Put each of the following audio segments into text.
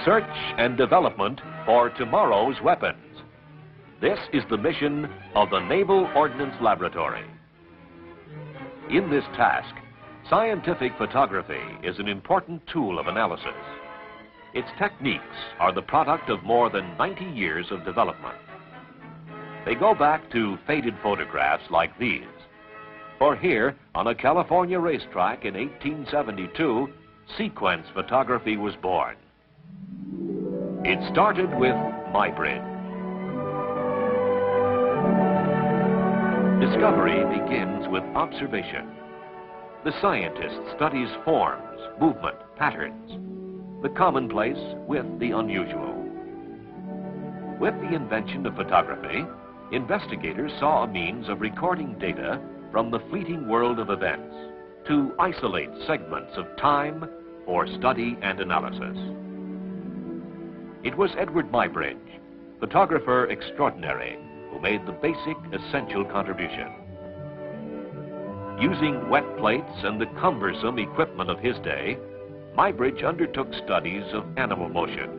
Research and development for tomorrow's weapons. This is the mission of the Naval Ordnance Laboratory. In this task, scientific photography is an important tool of analysis. Its techniques are the product of more than 90 years of development. They go back to faded photographs like these. For here, on a California racetrack in 1872, sequence photography was born. It started with Muybridge. Discovery begins with observation. The scientist studies forms, movement, patterns, the commonplace with the unusual. With the invention of photography, investigators saw a means of recording data from the fleeting world of events to isolate segments of time for study and analysis. It was Edward Muybridge, photographer extraordinary, who made the basic, essential contribution. Using wet plates and the cumbersome equipment of his day, Muybridge undertook studies of animal motion.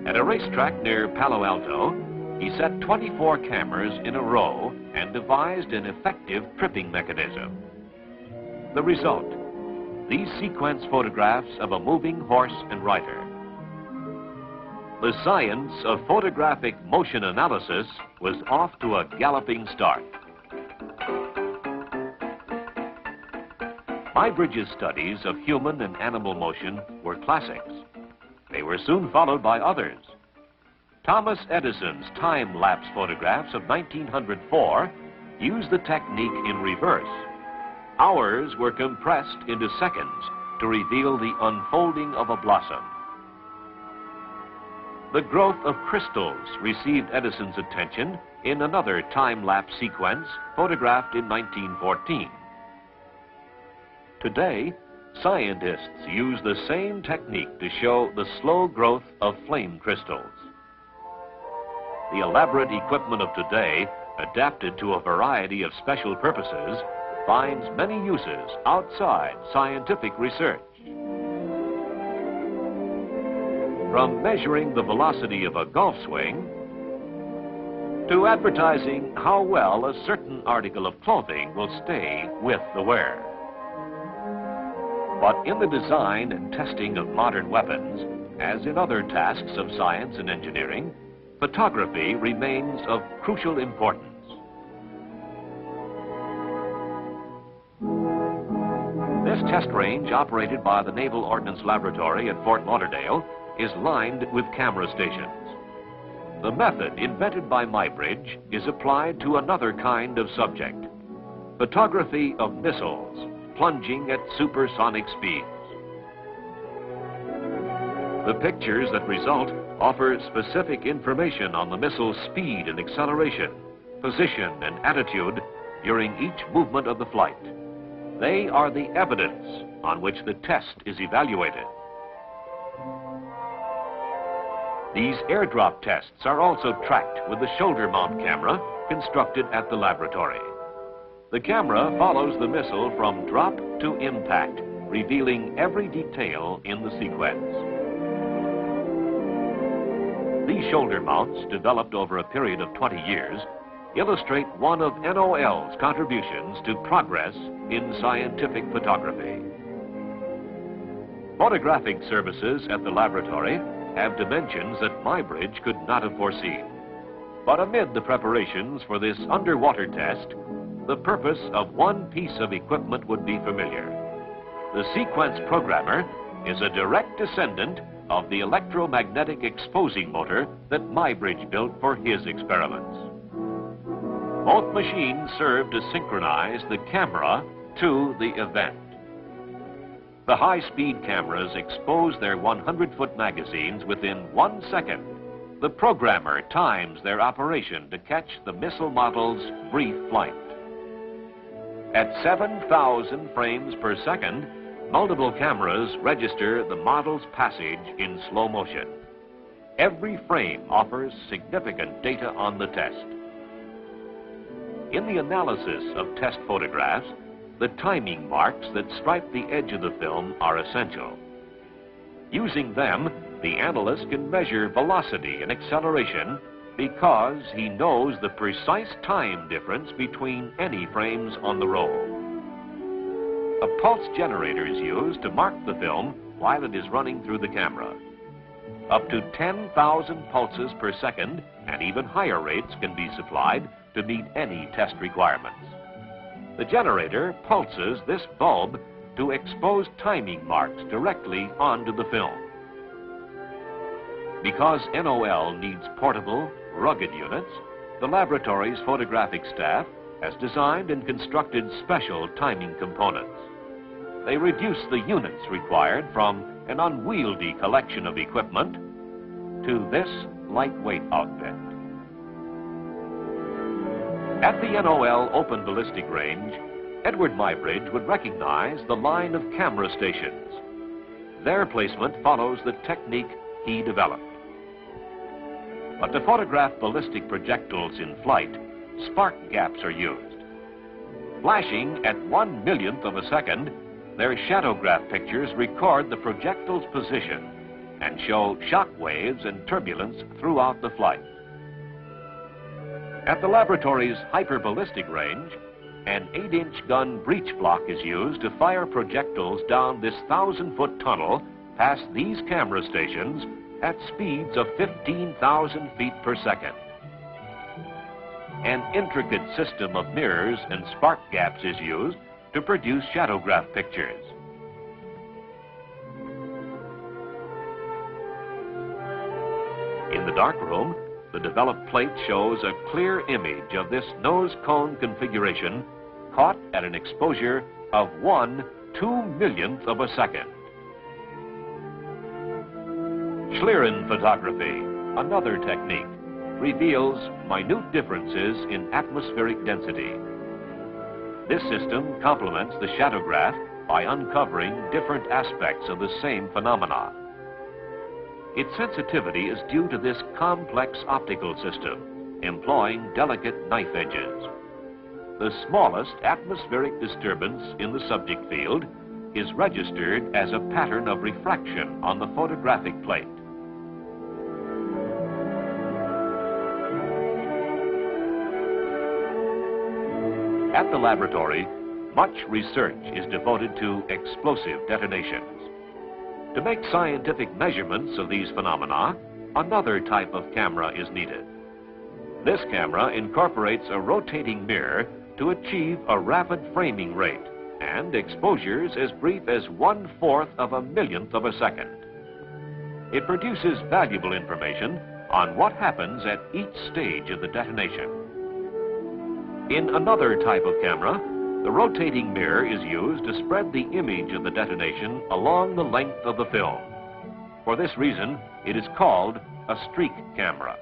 At a racetrack near Palo Alto, he set 24 cameras in a row and devised an effective tripping mechanism. The result, these sequence photographs of a moving horse and rider. The science of photographic motion analysis was off to a galloping start. Muybridge's studies of human and animal motion were classics. They were soon followed by others. Thomas Edison's time-lapse photographs of 1904 used the technique in reverse. Hours were compressed into seconds to reveal the unfolding of a blossom. The growth of crystals received Edison's attention in another time-lapse sequence photographed in 1914. Today, scientists use the same technique to show the slow growth of flame crystals. The elaborate equipment of today, adapted to a variety of special purposes, finds many uses outside scientific research. From measuring the velocity of a golf swing to advertising how well a certain article of clothing will stay with the wearer. But in the design and testing of modern weapons, as in other tasks of science and engineering, photography remains of crucial importance. This test range, operated by the Naval Ordnance Laboratory at Fort Lauderdale, is lined with camera stations. The method invented by Muybridge is applied to another kind of subject, photography of missiles plunging at supersonic speeds. The pictures that result offer specific information on the missile's speed and acceleration, position and attitude during each movement of the flight. They are the evidence on which the test is evaluated. These airdrop tests are also tracked with the shoulder mount camera constructed at the laboratory. The camera follows the missile from drop to impact, revealing every detail in the sequence. These shoulder mounts, developed over a period of 20 years, illustrate one of NOL's contributions to progress in scientific photography. Photographic services at the laboratory have dimensions that Muybridge could not have foreseen. But amid the preparations for this underwater test, the purpose of one piece of equipment would be familiar. The sequence programmer is a direct descendant of the electromagnetic exposing motor that Muybridge built for his experiments. Both machines serve to synchronize the camera to the event. The high-speed cameras expose their 100-foot magazines within 1 second. The programmer times their operation to catch the missile model's brief flight. At 7,000 frames per second, multiple cameras register the model's passage in slow motion. Every frame offers significant data on the test. In the analysis of test photographs, the timing marks that stripe the edge of the film are essential. Using them, the analyst can measure velocity and acceleration because he knows the precise time difference between any frames on the roll. A pulse generator is used to mark the film while it is running through the camera. Up to 10,000 pulses per second and even higher rates can be supplied to meet any test requirements. The generator pulses this bulb to expose timing marks directly onto the film. Because NOL needs portable, rugged units, the laboratory's photographic staff has designed and constructed special timing components. They reduce the units required from an unwieldy collection of equipment to this lightweight outfit. At the NOL Open Ballistic Range, Edward Muybridge would recognize the line of camera stations. Their placement follows the technique he developed. But to photograph ballistic projectiles in flight, spark gaps are used. Flashing at 1/1,000,000th of a second, their shadowgraph pictures record the projectile's position and show shock waves and turbulence throughout the flight. At the laboratory's hyperballistic range, an 8-inch gun breech block is used to fire projectiles down this 1,000-foot tunnel past these camera stations at speeds of 15,000 feet per second. An intricate system of mirrors and spark gaps is used to produce shadowgraph pictures. In the darkroom, the developed plate shows a clear image of this nose cone configuration caught at an exposure of 1/2,000,000th of a second. Schlieren photography, another technique, reveals minute differences in atmospheric density. This system complements the shadowgraph by uncovering different aspects of the same phenomena. Its sensitivity is due to this complex optical system, employing delicate knife edges. The smallest atmospheric disturbance in the subject field is registered as a pattern of refraction on the photographic plate. At the laboratory, much research is devoted to explosive detonations. To make scientific measurements of these phenomena, another type of camera is needed. This camera incorporates a rotating mirror to achieve a rapid framing rate and exposures as brief as 1/4 of a millionth of a second. It produces valuable information on what happens at each stage of the detonation. In another type of camera, the rotating mirror is used to spread the image of the detonation along the length of the film. For this reason, it is called a streak camera.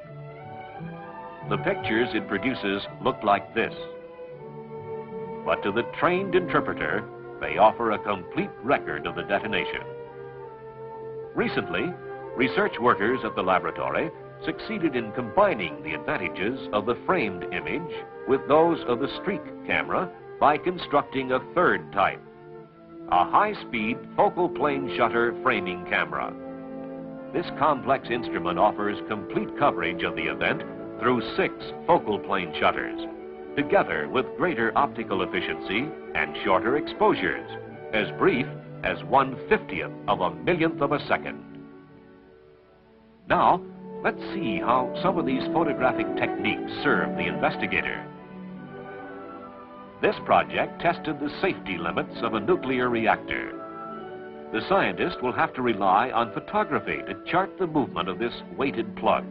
The pictures it produces look like this. But to the trained interpreter, they offer a complete record of the detonation. Recently, research workers at the laboratory succeeded in combining the advantages of the framed image with those of the streak camera by constructing a third type, a high-speed focal plane shutter framing camera. This complex instrument offers complete coverage of the event through 6 focal plane shutters, together with greater optical efficiency and shorter exposures, as brief as 1/50th of a millionth of a second. Now, let's see how some of these photographic techniques serve the investigator. This project tested the safety limits of a nuclear reactor. The scientist will have to rely on photography to chart the movement of this weighted plug.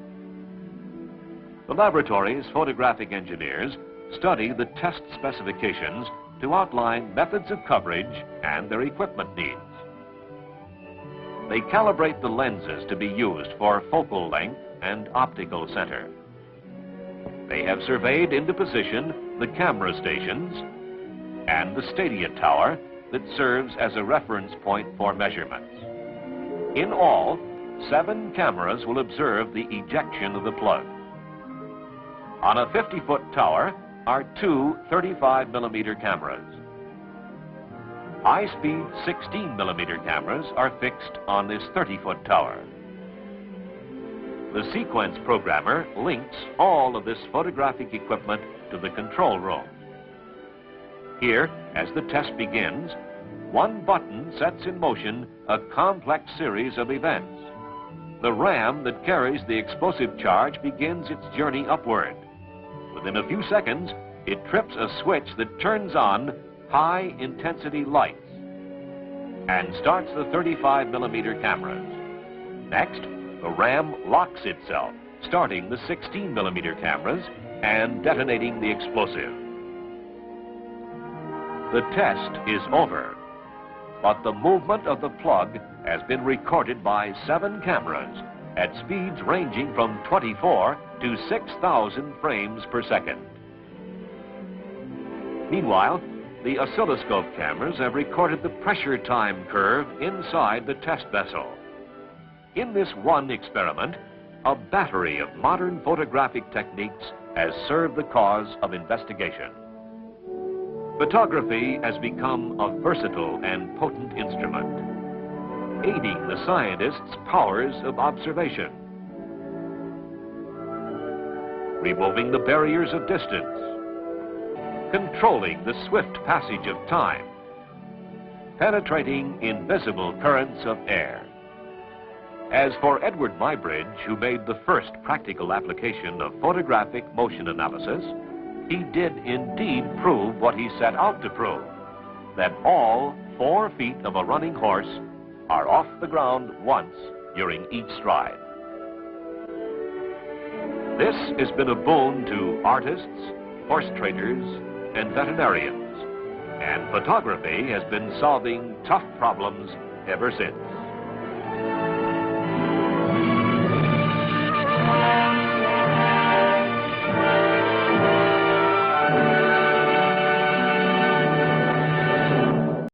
The laboratory's photographic engineers study the test specifications to outline methods of coverage and their equipment needs. They calibrate the lenses to be used for focal length and optical center. They have surveyed into position the camera stations and the stadia tower that serves as a reference point for measurements. In all, 7 cameras will observe the ejection of the plug. On a 50-foot tower are 2 35mm cameras. High-speed 16mm cameras are fixed on this 30-foot tower. The sequence programmer links all of this photographic equipment to the control room. Here, as the test begins, one button sets in motion a complex series of events. The ram that carries the explosive charge begins its journey upward. Within a few seconds, it trips a switch that turns on high-intensity lights and starts the 35mm cameras. Next, the ram locks itself, starting the 16mm cameras and detonating the explosive. The test is over, but the movement of the plug has been recorded by 7 cameras at speeds ranging from 24 to 6,000 frames per second. Meanwhile, the oscilloscope cameras have recorded the pressure time curve inside the test vessel. In this one experiment, a battery of modern photographic techniques has served the cause of investigation. Photography has become a versatile and potent instrument, aiding the scientists' powers of observation, removing the barriers of distance, controlling the swift passage of time, penetrating invisible currents of air. As for Edward Muybridge, who made the first practical application of photographic motion analysis, he did indeed prove what he set out to prove, that all 4 feet of a running horse are off the ground once during each stride. This has been a boon to artists, horse traders, and veterinarians, and photography has been solving tough problems ever since.